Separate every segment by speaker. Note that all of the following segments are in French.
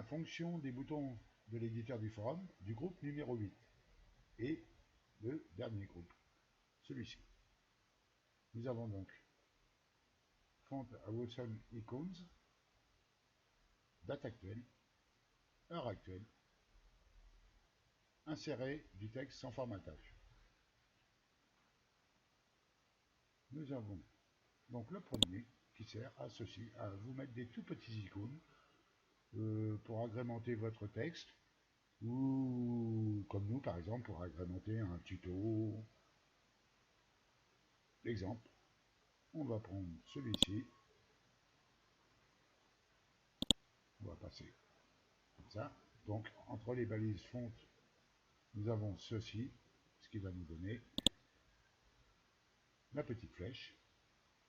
Speaker 1: la fonction des boutons de l'éditeur du forum du groupe numéro 8 et le dernier groupe, celui-ci. Nous avons donc Font Awesome Icons, date actuelle, heure actuelle, insérer du texte sans formatage. Nous avons donc le premier qui sert à ceci, à vous mettre des tout petits icônes pour agrémenter votre texte, ou comme nous par exemple pour agrémenter un tuto. L'exemple, on va prendre celui-ci, on va passer comme ça. Donc entre les balises fonte, nous avons ceci, ce qui va nous donner la petite flèche,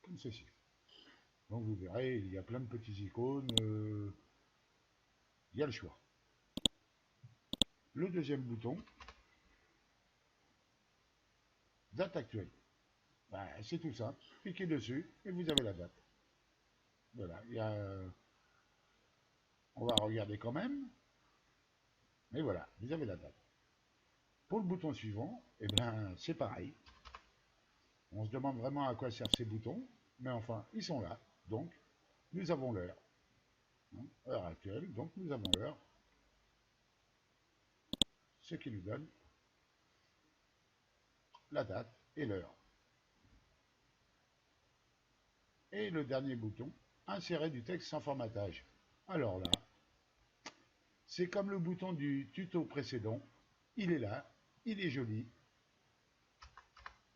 Speaker 1: comme ceci. Donc vous verrez, il y a plein de petits icônes, il y a le choix. Le deuxième bouton, date actuelle. Ben, c'est tout simple, cliquez dessus et vous avez la date. Voilà, on va regarder quand même, mais voilà, vous avez la date. Pour le bouton suivant, eh bien, c'est pareil. On se demande vraiment à quoi servent ces boutons, mais enfin, ils sont là. Donc, nous avons l'heure. Heure actuelle, donc nous avons l'heure. Ce qui nous donne la date et l'heure. Et le dernier bouton, insérer du texte sans formatage. Alors là, c'est comme le bouton du tuto précédent. Il est là, il est joli.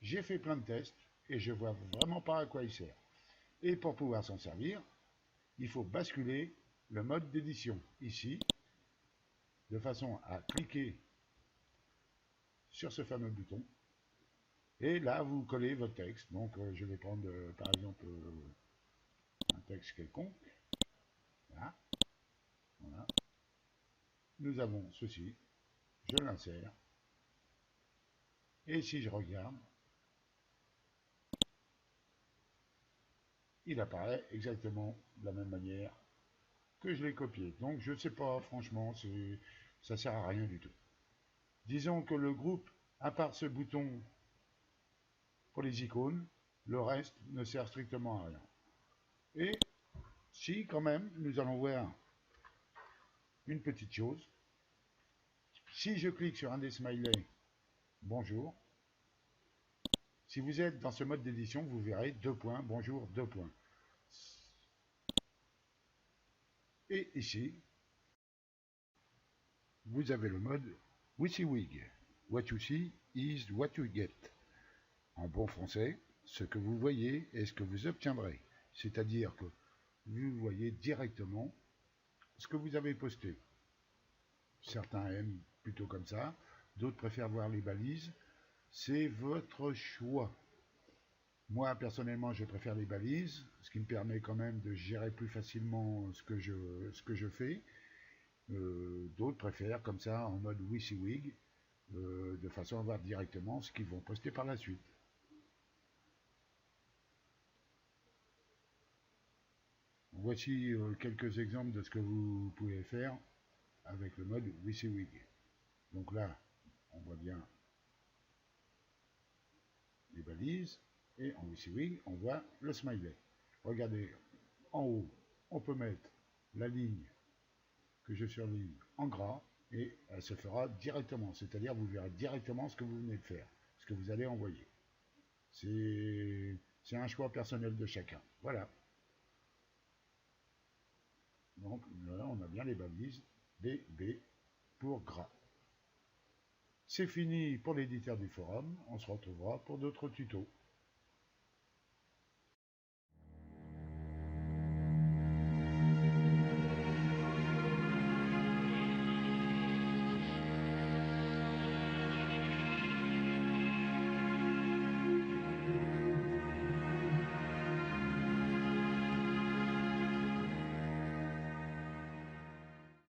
Speaker 1: J'ai fait plein de tests et je vois vraiment pas à quoi il sert. Et pour pouvoir s'en servir, il faut basculer le mode d'édition ici, de façon à cliquer sur ce fameux bouton. Et là, vous collez votre texte. Donc, je vais prendre, par exemple, un texte quelconque. Là. Voilà. Nous avons ceci. Je l'insère. Et si je regarde, il apparaît exactement de la même manière que je l'ai copié. Donc, je ne sais pas, franchement, ça ne sert à rien du tout. Disons que le groupe, à part ce bouton pour les icônes, le reste ne sert strictement à rien. Et si, quand même, nous allons voir une petite chose. Si je clique sur un des smileys, bonjour. Si vous êtes dans ce mode d'édition, vous verrez 2 points, bonjour, 2 points. Et ici, vous avez le mode WYSIWYG. What you see is what you get. En bon français, ce que vous voyez est ce que vous obtiendrez. C'est-à-dire que vous voyez directement ce que vous avez posté. Certains aiment plutôt comme ça, d'autres préfèrent voir les balises. C'est votre choix. Moi, personnellement, je préfère les balises, ce qui me permet quand même de gérer plus facilement ce que je fais. D'autres préfèrent comme ça, en mode WYSIWYG, de façon à voir directement ce qu'ils vont poster par la suite. Voici quelques exemples de ce que vous pouvez faire avec le mode WYSIWYG. Donc là, on voit bien les balises, et en WYSIWYG, on voit le smiley. Regardez, en haut, on peut mettre la ligne que je surligne en gras, et elle se fera directement, c'est-à-dire vous verrez directement ce que vous venez de faire, ce que vous allez envoyer. C'est un choix personnel de chacun. Voilà. Donc là, on a bien les balises BB pour gras. C'est fini pour l'éditeur du forum. On se retrouvera pour d'autres tutos.